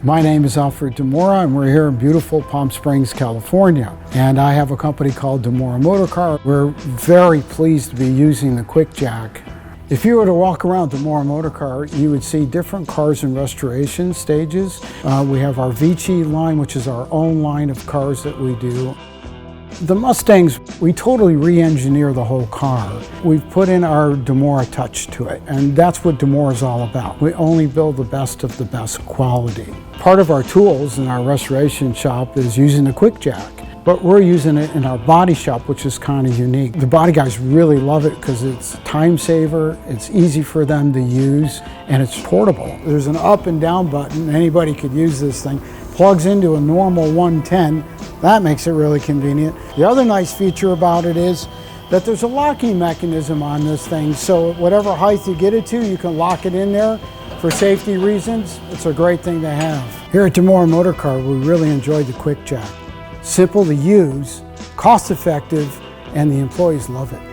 My name is Alfred Demora, and we're here in beautiful Palm Springs, California. And I have a company called Demora Motorcar. We're very pleased to be using the Quick Jack. If you were to walk around Demora Motorcar, you would see different cars in restoration stages. We have our Vici line, which is our own line of cars that we do. The Mustangs, we totally re-engineer the whole car. We've put in our Demora touch to it, and that's what Demora is all about. We only build the best of the best quality. Part of our tools in our restoration shop is using the Quick Jack, but we're using it in our body shop, which is kind of unique. The body guys really love it because it's a time saver, it's easy for them to use, and it's portable. There's an up and down button. Anybody could use this thing. Plugs into a normal 110. That makes it really convenient. The other nice feature about it is that there's a locking mechanism on this thing, so whatever height you get it to, you can lock it in there for safety reasons. It's a great thing to have. Here at Demora Motorcar, we really enjoyed the Quick Jack. Simple to use, cost effective, and the employees love it.